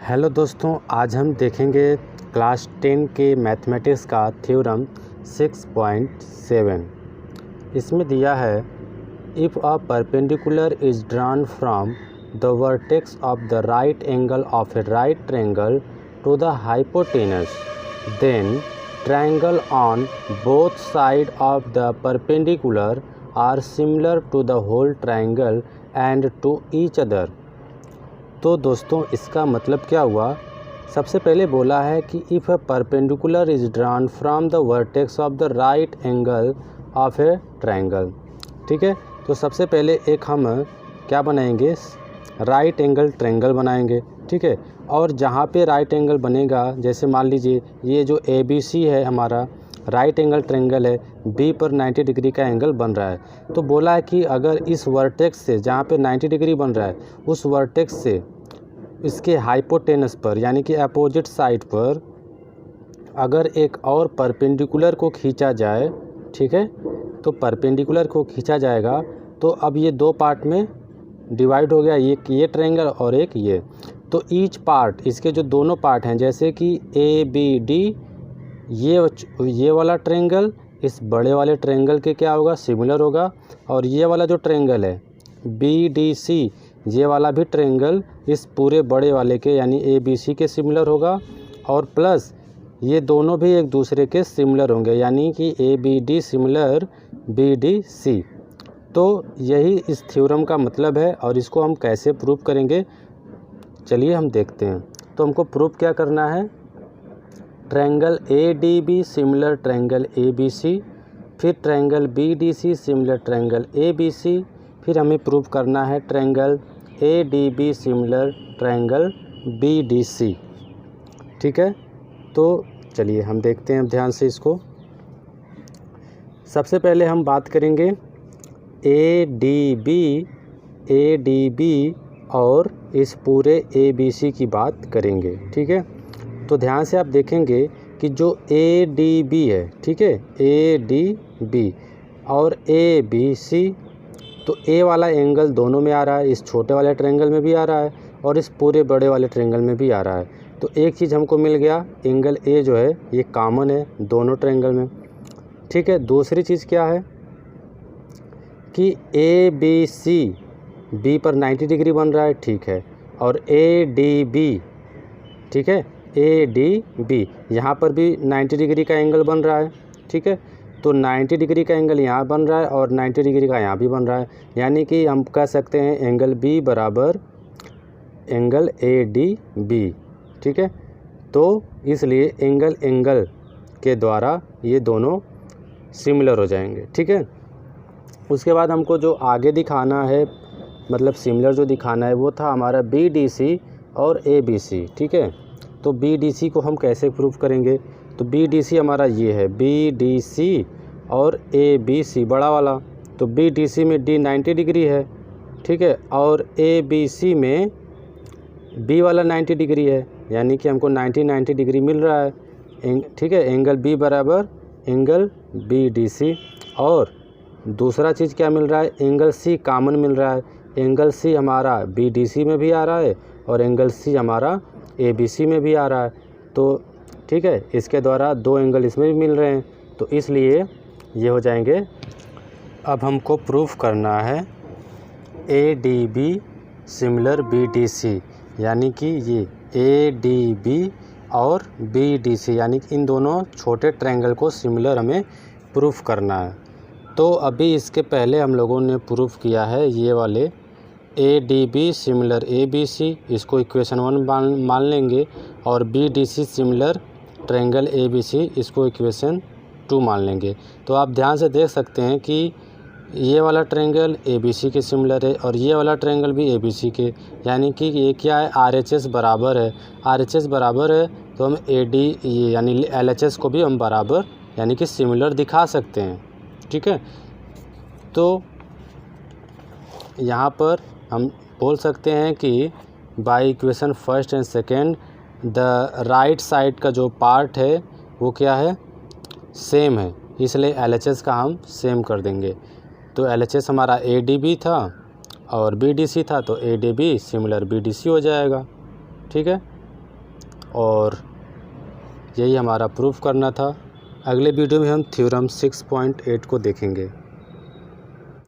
Hello दोस्तों, आज हम देखेंगे क्लास 10 के मैथमेटिक्स का थ्योरम 6.7। इसमें दिया है if a perpendicular is drawn from the vertex of the right angle of a right triangle to the hypotenuse, then triangle on both side of the perpendicular are similar to the whole triangle and to each other. तो दोस्तों इसका मतलब क्या हुआ। सबसे पहले बोला है कि if A perpendicular is drawn from the vertex of the right angle of A triangle. ठीक है, तो सबसे पहले एक हम क्या बनाएंगे, राइट एंगल ट्रायंगल बनाएंगे। ठीक है, और जहाँ पे राइट एंगल बनेगा, जैसे मान लीजिए ये जो ABC है हमारा राइट एंगल ट्रायंगल है, B पर 90 डिग्री का एंगल बन रहा है। तो बोला है कि अगर इस वर्टेक्स से जहाँ पे 90 डिग्री बन रहा है उस वर्टेक्स से इसके हाइपोटेनस पर यानी कि अपोजिट साइड पर अगर एक और परपेंडिकुलर को खींचा जाए, ठीक है, तो परपेंडिकुलर को खींचा जाएगा तो अब ये दो पार्ट में डिवाइड हो गया, ये ट्रायंगल और एक ये। तो ईच पार्ट, इसके जो दोनों पार्ट हैं जैसे कि ABD, ये वाला ट्रायंगल इस बड़े वाले ट्रायंगल के क्या होगा, सिमिलर होगा। और ये वाला जो ट्रायंगल है BDC, ये वाला भी ट्रायंगल इस पूरे बड़े वाले के यानी ABC के सिमिलर होगा। और प्लस ये दोनों भी एक दूसरे के सिमिलर होंगे यानी कि ABD सिमिलर BDC। तो यही इस थ्योरम का मतलब है। और इसको हम कैसे प्रूव करेंगे, चलिए हम देखते हैं। तो हमको प्रूव क्या करना है, triangle ADB similar triangle ABC, फिर triangle BDC similar triangle ABC, फिर हमें प्रूव करना है triangle ADB similar triangle BDC। ठीक है, तो चलिए हम देखते हैं ध्यान से इसको। सबसे पहले हम बात करेंगे ADB और इस पूरे ABC की बात करेंगे। ठीक है, तो ध्यान से आप देखेंगे कि जो ADB है, ठीक है, ADB और ABC, तो A वाला एंगल दोनों में आ रहा है, इस छोटे वाले ट्रायंगल में भी आ रहा है और इस पूरे बड़े वाले ट्रायंगल में भी आ रहा है। तो एक चीज़ हमको मिल गया, एंगल A जो है ये कॉमन है दोनों ट्रायंगल में। ठीक है, दूसरी चीज़ क्या है कि ABC B पर 90 डिग्री बन रहा है, ठीक है, और ADB, ठीक है, ADB यहाँ पर भी 90 डिग्री का एंगल बन रहा है। ठीक है, तो 90 डिग्री का एंगल यहाँ बन रहा है और 90 डिग्री का यहाँ भी बन रहा है, यानी कि हम कह सकते हैं एंगल B बराबर एंगल ADB। ठीक है, तो इसलिए एंगल के द्वारा ये दोनों सिमिलर हो जाएंगे। ठीक है, उसके बाद हमको जो आगे दिखाना है, मतलब सिमिलर जो दिखाना है, वो था हमारा BDC और ABC। ठीक है, तो BDC को हम कैसे प्रूफ करेंगे, तो BDC हमारा ये है, BDC और ABC बड़ा वाला, तो BDC में D 90 डिग्री है, ठीक है, और ABC में B वाला 90 डिग्री है, यानी कि हमको 90 डिग्री मिल रहा है। ठीक है, एंगल B बराबर एंगल BDC। और दूसरा चीज़ क्या मिल रहा है, एंगल C कॉमन मिल रहा है। एंगल C हमारा BDC में भी आ रहा है और एंगल C हमारा ABC में भी आ रहा है। तो ठीक है, इसके द्वारा दो एंगल इसमें भी मिल रहे हैं, तो इसलिए ये हो जाएंगे। अब हमको प्रूफ करना है ADB सिमिलर BDC, यानी कि ये ADB और BDC यानी कि इन दोनों छोटे ट्रायंगल को सिमिलर हमें प्रूफ करना है। तो अभी इसके पहले हम लोगों ने प्रूफ किया है ये वाले ADB सिमिलर ABC, इसको इक्वेशन 1 मान लेंगे, और BDC सिमिलर ट्रायंगल ABC, इसको इक्वेशन 2 मान लेंगे। तो आप ध्यान से देख सकते हैं कि ये वाला ट्रायंगल ABC के सिमिलर है और ये वाला ट्रायंगल भी ABC के, यानी कि ये क्या है, RHS बराबर है। RHS बराबर है तो हम ये यानी LHS को भी हम बराबर यानी कि सिमिलर दिखा सकते हैं। ठीक है, तो यहाँ पर हम बोल सकते हैं कि by equation first and second the right side का जो पार्ट है वो क्या है, सेम है, इसलिए LHS का हम सेम कर देंगे। तो LHS हमारा ADB था और BDC था, तो ADB सिमिलर BDC हो जाएगा। ठीक है, और यही हमारा प्रूफ करना था। अगले वीडियो में हम थ्योरम 6.8 को देखेंगे।